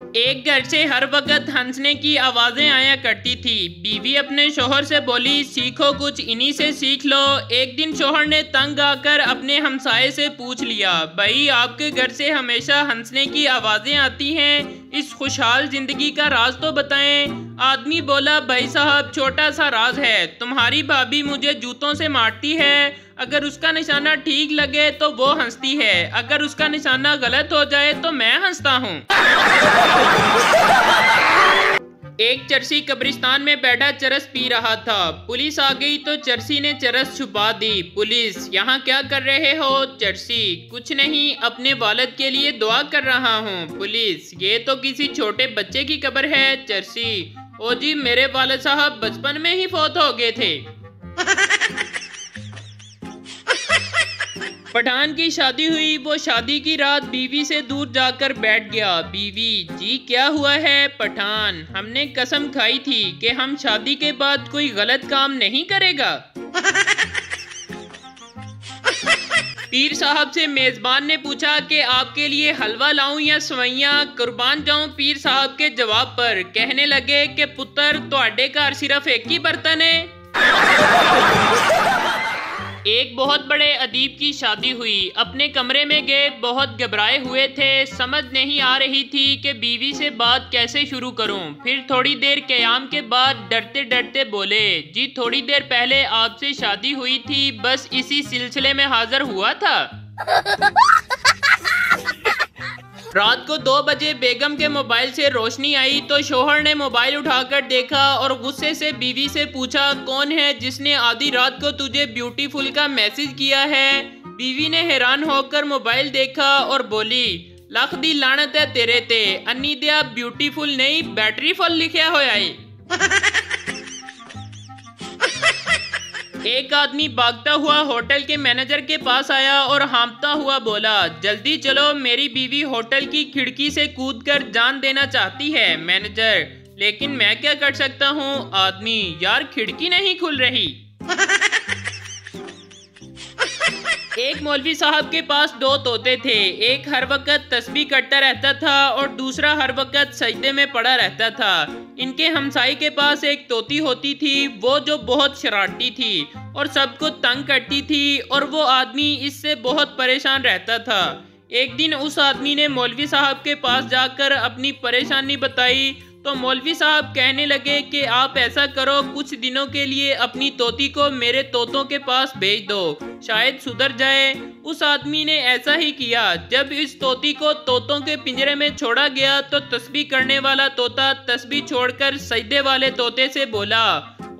एक घर से हर वक्त हंसने की आवाजें आया करती थी। बीवी अपने शोहर से बोली, सीखो कुछ, इन्हीं से सीख लो। एक दिन शोहर ने तंग आकर अपने हमसाये से पूछ लिया, भाई आपके घर से हमेशा हंसने की आवाजें आती हैं, इस खुशहाल जिंदगी का राज तो बताएं। आदमी बोला, भाई साहब छोटा सा राज है, तुम्हारी भाभी मुझे जूतों से मारती है, अगर उसका निशाना ठीक लगे तो वो हंसती है, अगर उसका निशाना गलत हो जाए तो मैं हंसता हूँ। एक चरसी कब्रिस्तान में बैठा चरस पी रहा था। पुलिस आ गई तो चरसी ने चरस छुपा दी। पुलिस, यहाँ क्या कर रहे हो? चरसी, कुछ नहीं, अपने वालिद के लिए दुआ कर रहा हूँ। पुलिस, ये तो किसी छोटे बच्चे की कब्र है। चरसी, ओ जी, मेरे वालिद साहब बचपन में ही फौत हो गए थे। पठान की शादी हुई। वो शादी की रात बीवी से दूर जाकर बैठ गया। बीवी, जी क्या हुआ है? पठान, हमने कसम खाई थी कि हम शादी के बाद कोई गलत काम नहीं करेगा। पीर साहब से मेजबान ने पूछा कि आपके लिए हलवा लाऊं या सवैयां कुर्बान जाऊं। पीर साहब के जवाब पर कहने लगे कि पुत्र, तुहाडे घर सिर्फ एक ही बर्तन है। एक बहुत बड़े अदीब की शादी हुई। अपने कमरे में गए, बहुत घबराए हुए थे, समझ नहीं आ रही थी कि बीवी से बात कैसे शुरू करूं। फिर थोड़ी देर क़याम के बाद डरते डरते बोले, जी थोड़ी देर पहले आपसे शादी हुई थी, बस इसी सिलसिले में हाजिर हुआ था। रात को 2 बजे बेगम के मोबाइल से रोशनी आई तो शोहर ने मोबाइल उठाकर देखा और गुस्से से बीवी से पूछा, कौन है जिसने आधी रात को तुझे ब्यूटीफुल का मैसेज किया है? बीवी ने हैरान होकर मोबाइल देखा और बोली, लख दी लानत है तेरे ते, अन्नी दिया ब्यूटीफुल नहीं बैटरी फुल लिखा होया है। एक आदमी भागता हुआ होटल के मैनेजर के पास आया और हाँफता हुआ बोला, जल्दी चलो, मेरी बीवी होटल की खिड़की से कूदकर जान देना चाहती है। मैनेजर, लेकिन मैं क्या कर सकता हूँ? आदमी, यार खिड़की नहीं खुल रही। एक मौलवी साहब के पास 2 तोते थे। एक हर वक्त तस्बीह करता रहता था और दूसरा हर वक्त सजदे में पड़ा रहता था। इनके हमसाई के पास एक तोती होती थी, वो जो बहुत शरारती थी और सबको तंग करती थी और वो आदमी इससे बहुत परेशान रहता था। एक दिन उस आदमी ने मौलवी साहब के पास जाकर अपनी परेशानी बताई तो मौलवी साहब कहने लगे कि आप ऐसा करो, कुछ दिनों के लिए अपनी तोती को मेरे तोतों के पास भेज दो, शायद सुधर जाए। उस आदमी ने ऐसा ही किया। जब इस तोती को तोतों के पिंजरे में छोड़ा गया तो तस्बीह करने वाला तोता तस्बीह छोड़कर सजदे वाले तोते से बोला,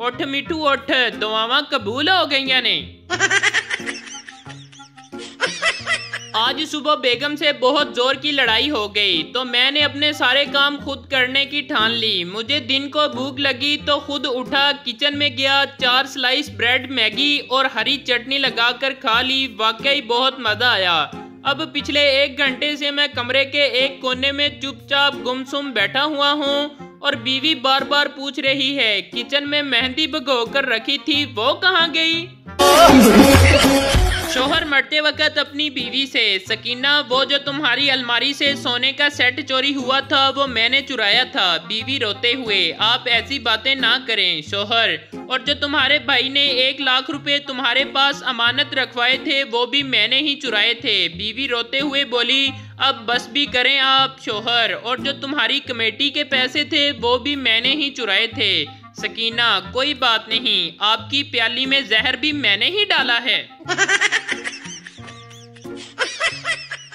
उठ मिठू उठ, दुआवां कबूल हो गईयां ने। आज सुबह बेगम से बहुत जोर की लड़ाई हो गई तो मैंने अपने सारे काम खुद करने की ठान ली। मुझे दिन को भूख लगी तो खुद उठा, किचन में गया, 4 स्लाइस ब्रेड, मैगी और हरी चटनी लगाकर खा ली। वाकई बहुत मजा आया। अब पिछले 1 घंटे से मैं कमरे के एक कोने में चुपचाप गुमसुम बैठा हुआ हूँ और बीवी बार बार पूछ रही है, किचन में मेहंदी भिगोकर रखी थी, वो कहाँ गई? शोहर मरते वक्त अपनी बीवी से, सकीना, वो जो तुम्हारी अलमारी से सोने का सेट चोरी हुआ था वो मैंने चुराया था। बीवी रोते हुए, आप ऐसी बातें ना करें। शोहर, और जो तुम्हारे भाई ने 1 लाख रुपए तुम्हारे पास अमानत रखवाए थे वो भी मैंने ही चुराए थे। बीवी रोते हुए बोली, अब बस भी करें आप। शोहर, और जो तुम्हारी कमेटी के पैसे थे वो भी मैंने ही चुराए थे। सकीना, कोई बात नहीं, आपकी प्याली में जहर भी मैंने ही डाला है।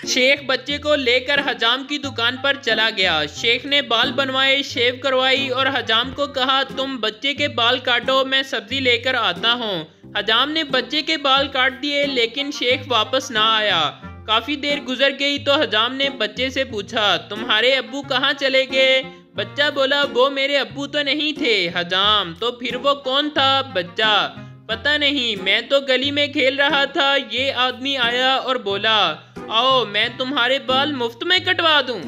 शेख बच्चे को लेकर हजाम की दुकान पर चला गया। शेख ने बाल बनवाए, शेव करवाई और हजाम को कहा, तुम बच्चे के बाल काटो, मैं सब्जी लेकर आता हूँ। हजाम ने बच्चे के बाल काट दिए लेकिन शेख वापस ना आया। काफी देर गुजर गई तो हजाम ने बच्चे से पूछा, तुम्हारे अब्बू कहाँ चले गए? बच्चा बोला, वो मेरे अब्बू तो नहीं थे। हजाम, तो फिर वो कौन था? बच्चा, पता नहीं, मैं तो गली में खेल रहा था, ये आदमी आया और बोला, आओ मैं तुम्हारे बाल मुफ्त में कटवा दूं।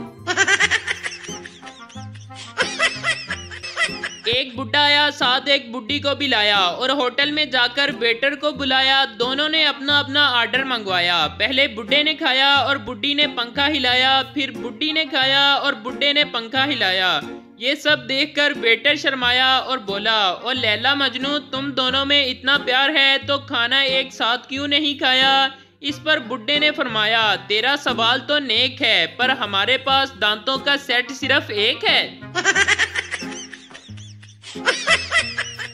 एक बुड्ढा आया, साथ एक बुड्ढी को भी लाया और होटल में जाकर वेटर को बुलाया। दोनों ने अपना अपना ऑर्डर मंगवाया। पहले बुड्ढे ने खाया और बुड्ढी ने पंखा हिलाया, फिर बुड्ढी ने खाया और बुड्ढे ने पंखा हिलाया। ये सब देखकर वेटर शर्माया और बोला, ओ लैला मजनू, तुम दोनों में इतना प्यार है तो खाना एक साथ क्यों नहीं खाया? इस पर बुड्ढे ने फरमाया, तेरा सवाल तो नेक है, पर हमारे पास दांतों का सेट सिर्फ एक है।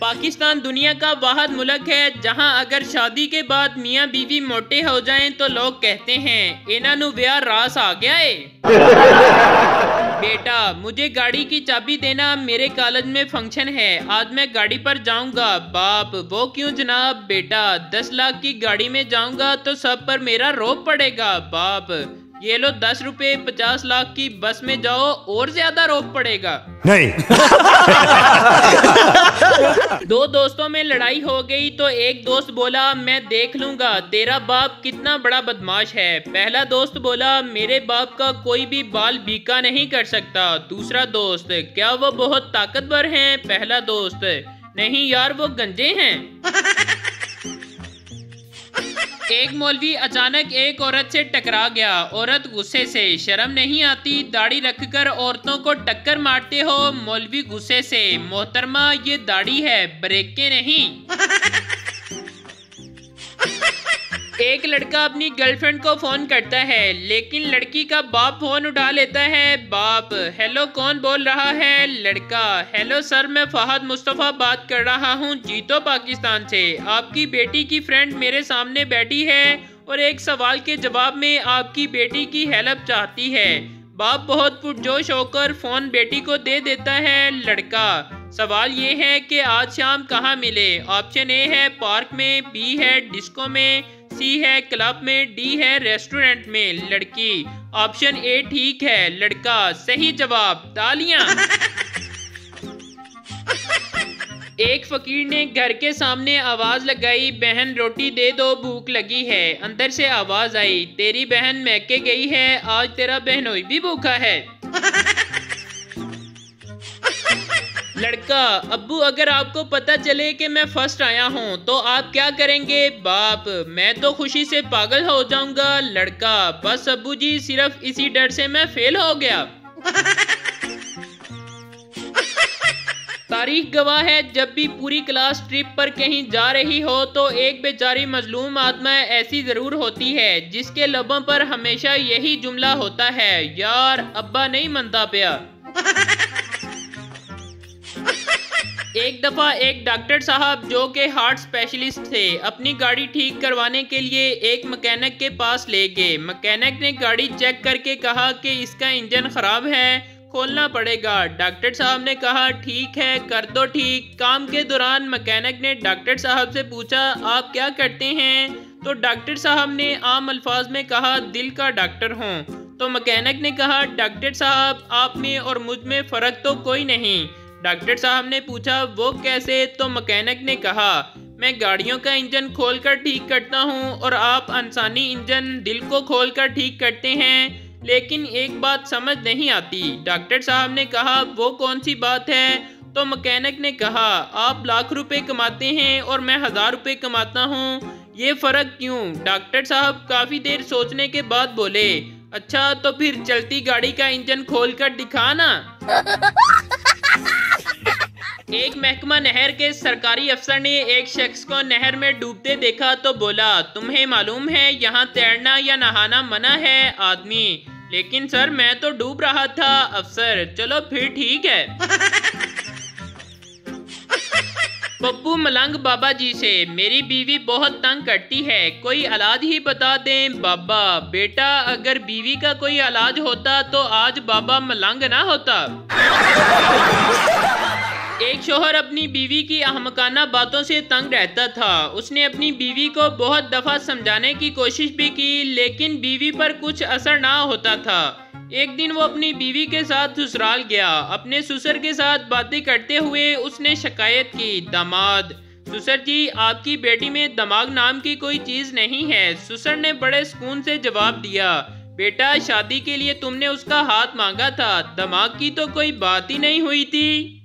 पाकिस्तान दुनिया का वाहिद मुल्क है जहां अगर शादी के बाद मियां बीवी मोटे हो जाएं तो लोग कहते हैं इन्हां ब्याह रास आ गया है। बेटा, मुझे गाड़ी की चाबी देना, मेरे कॉलेज में फंक्शन है, आज मैं गाड़ी पर जाऊंगा। बाप, वो क्यों जनाब? बेटा, 10 लाख की गाड़ी में जाऊंगा तो सब पर मेरा रोब पड़ेगा। बाप, ये लो 10 रुपए, 50 लाख की बस में जाओ और ज्यादा रोब पड़ेगा। नहीं। दो दोस्तों में लड़ाई हो गई तो एक दोस्त बोला, मैं देख लूंगा तेरा बाप कितना बड़ा बदमाश है। पहला दोस्त बोला, मेरे बाप का कोई भी बाल बीका नहीं कर सकता। दूसरा दोस्त, क्या वो बहुत ताकतवर हैं? पहला दोस्त, नहीं यार, वो गंजे हैं। एक मौलवी अचानक एक औरत से टकरा गया। औरत गुस्से से, शर्म नहीं आती, दाढ़ी रखकर औरतों को टक्कर मारते हो? मौलवी गुस्से से, मोहतरमा ये दाढ़ी है, ब्रेक नहीं। एक लड़का अपनी गर्लफ्रेंड को फोन करता है लेकिन लड़की का बाप फोन उठा लेता है। बाप, हेलो, कौन बोल रहा है? लड़का, हेलो सर, मैं फहद मुस्तफ़ा बात कर रहा हूँ, जीतो पाकिस्तान से। आपकी बेटी की फ्रेंड मेरे सामने बैठी है और एक सवाल के जवाब में आपकी बेटी की हेल्प चाहती है। बाप बहुत पुरजोश होकर फोन बेटी को दे देता है। लड़का, सवाल ये है कि आज शाम कहाँ मिले? ऑप्शन ए है पार्क में, बी है डिस्को में, सी है क्लब में, डी है रेस्टोरेंट में। लड़की, ऑप्शन ए ठीक है। लड़का, सही जवाब, तालियां। एक फकीर ने घर के सामने आवाज लगाई, बहन रोटी दे दो, भूख लगी है। अंदर से आवाज आई, तेरी बहन मैके गई है, आज तेरा बहनोई भी भूखा है। लड़का, अब्बू अगर आपको पता चले कि मैं फर्स्ट आया हूँ तो आप क्या करेंगे? बाप, मैं तो खुशी से पागल हो जाऊंगा। लड़का, बस अब्बू जी, सिर्फ इसी डर से मैं फेल हो गया। तारीख गवाह है, जब भी पूरी क्लास ट्रिप पर कहीं जा रही हो तो एक बेचारी मजलूम आत्मा ऐसी जरूर होती है जिसके लबों पर हमेशा यही जुमला होता है, यार अब्बा नहीं मनता पिया। एक दफा एक डॉक्टर साहब जो के हार्ट स्पेशलिस्ट थे अपनी गाड़ी ठीक करवाने के लिए एक मैकेनिक के पास ले गए। मैकेनिक ने गाड़ी चेक करके कहा कि इसका इंजन खराब है, खोलना पड़ेगा। डॉक्टर साहब ने कहा ठीक है, कर दो ठीक। काम के दौरान मैकेनिक ने डॉक्टर साहब से पूछा, आप क्या करते हैं? तो डॉक्टर साहब ने आम अल्फाज में कहा, दिल का डॉक्टर हूँ। तो मैकेनिक ने कहा, डॉक्टर साहब आप में और मुझ में फ़र्क तो कोई नहीं। डॉक्टर साहब ने पूछा, वो कैसे? तो मैकेनिक ने कहा, मैं गाड़ियों का इंजन खोलकर ठीक करता हूँ और आप इंसानी इंजन दिल को खोलकर ठीक करते हैं, लेकिन एक बात समझ नहीं आती। डॉक्टर साहब ने कहा, वो कौन सी बात है? तो मैकेनिक ने कहा, आप लाख रुपए कमाते हैं और मैं 1000 रुपए कमाता हूँ, ये फर्क क्यों? डॉक्टर साहब काफी देर सोचने के बाद बोले, अच्छा तो फिर चलती गाड़ी का इंजन खोलकर दिखाना। एक महकमा नहर के सरकारी अफसर ने एक शख्स को नहर में डूबते देखा तो बोला, तुम्हें मालूम है यहाँ तैरना या नहाना मना है? आदमी, लेकिन सर मैं तो डूब रहा था। अफसर, चलो फिर ठीक है। पप्पू मलंग बाबा जी से, मेरी बीवी बहुत तंग करती है, कोई इलाज ही बता दें। बाबा, बेटा अगर बीवी का कोई इलाज होता तो आज बाबा मलंग ना होता। एक शोहर अपनी बीवी की अहमकाना बातों से तंग रहता था। उसने अपनी बीवी को बहुत दफा समझाने की कोशिश भी की लेकिन बीवी पर कुछ असर ना होता था। एक दिन वो अपनी बीवी के साथ ससुराल गया। अपने ससुर के साथ बातें करते हुए उसने शिकायत की, दामाद, ससुर जी आपकी बेटी में दिमाग नाम की कोई चीज नहीं है। ससुर ने बड़े सुकून से जवाब दिया, बेटा शादी के लिए तुमने उसका हाथ मांगा था, दिमाग की तो कोई बात ही नहीं हुई थी।